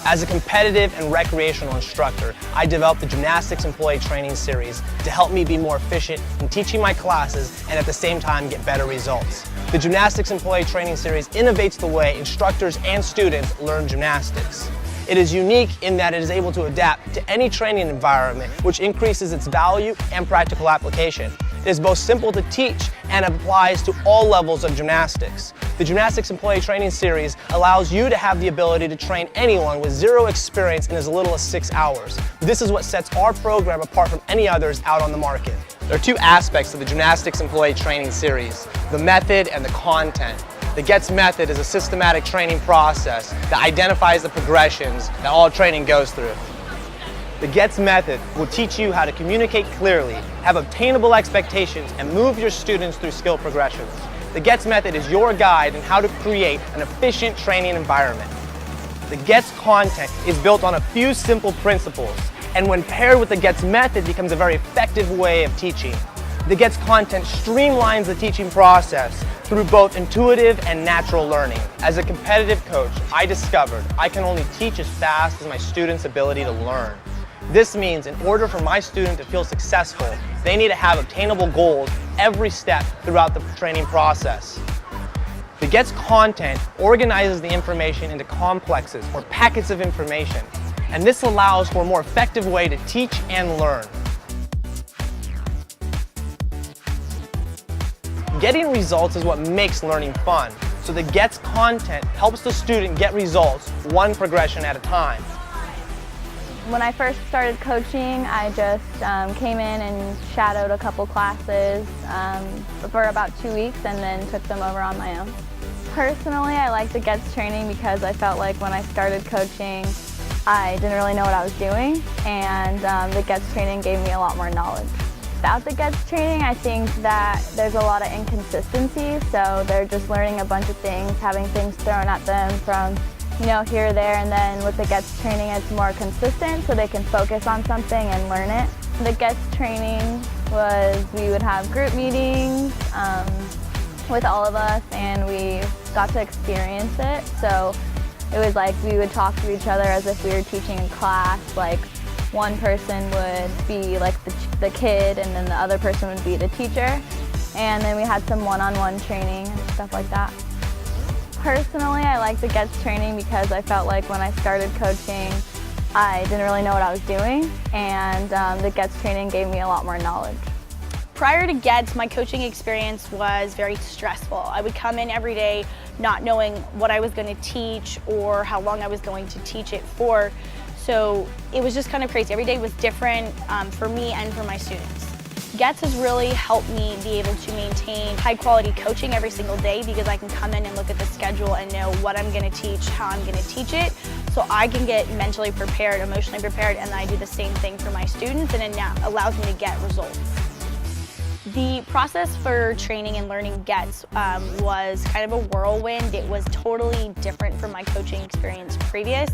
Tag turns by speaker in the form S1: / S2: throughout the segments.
S1: As a competitive and recreational instructor, I developed the Gymnastics Employee Training Series to help me be more efficient in teaching my classes and at the same time get better results. The Gymnastics Employee Training Series innovates the way instructors and students learn gymnastics. It is unique in that it is able to adapt to any training environment, which increases its value and practical application. It is both simple to teach and applies to all levels of gymnastics. The Gymnastics Employee Training Series allows you to have the ability to train anyone with zero experience in as little as 6 hours. This is what sets our program apart from any others out on the market. There are two aspects of the Gymnastics Employee Training Series: the method and the content. The GETS method is a systematic training process that identifies the progressions that all training goes through. The GETS method will teach you how to communicate clearly, have obtainable expectations, and move your students through skill progressions. The GETS method is your guide in how to create an efficient training environment. The GETS content is built on a few simple principles, and when paired with the GETS method becomes a very effective way of teaching. The GETS content streamlines the teaching process through both intuitive and natural learning. As a competitive coach, I discovered I can only teach as fast as my students' ability to learn. This means in order for my student to feel successful, they need to have obtainable goals every step throughout the training process. The GETS content organizes the information into complexes or packets of information, and this allows for a more effective way to teach and learn. Getting results is what makes learning fun, so the GETS content helps the student get results one progression at a time.
S2: When I first started coaching, I just came in and shadowed a couple classes for about 2 weeks and then took them over on my own. Personally, I like the GETS training because I felt like when I started coaching, I didn't really know what I was doing, and the GETS training gave me a lot more knowledge. Without the GETS training, I think that there's a lot of inconsistency, so they're just learning a bunch of things, having things thrown at them from here or there, and then with the GETS training it's more consistent so they can focus on something and learn it. The GETS training was, we would have group meetings with all of us and we got to experience it. So it was like we would talk to each other as if we were teaching a class. Like one person would be like the kid and then the other person would be the teacher. And then we had some one-on-one training and stuff like that. Personally, I like the GETS training because I felt like when I started coaching, I didn't really know what I was doing, and the GETS training gave me a lot more knowledge.
S3: Prior to GETS, my coaching experience was very stressful. I would come in every day not knowing what I was going to teach or how long I was going to teach it for, so it was just kind of crazy. Every day was different for me and for my students. GETS has really helped me be able to maintain high quality coaching every single day because I can come in and look at the schedule and know what I'm going to teach, how I'm going to teach it, so I can get mentally prepared, emotionally prepared, and then I do the same thing for my students, and it now allows me to get results. The process for training and learning GETS was kind of a whirlwind. It was totally different from my coaching experience previous.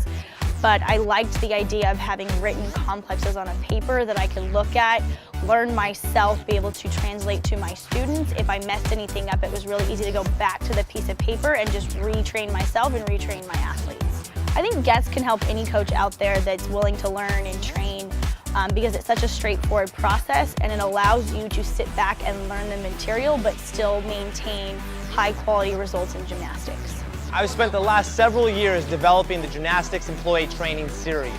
S3: But I liked the idea of having written complexes on a paper that I could look at, learn myself, be able to translate to my students. If I messed anything up, it was really easy to go back to the piece of paper and just retrain myself and retrain my athletes. I think GETS can help any coach out there that's willing to learn and train because it's such a straightforward process and it allows you to sit back and learn the material but still maintain high quality results in gymnastics.
S1: I've spent the last several years developing the Gymnastics Employee Training Series.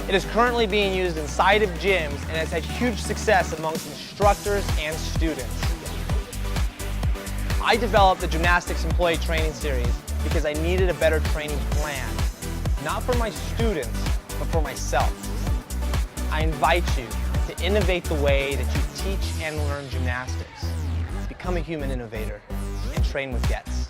S1: It is currently being used inside of gyms and has had huge success amongst instructors and students. I developed the Gymnastics Employee Training Series because I needed a better training plan, not for my students, but for myself. I invite you to innovate the way that you teach and learn gymnastics. Become a human innovator and train with GETS.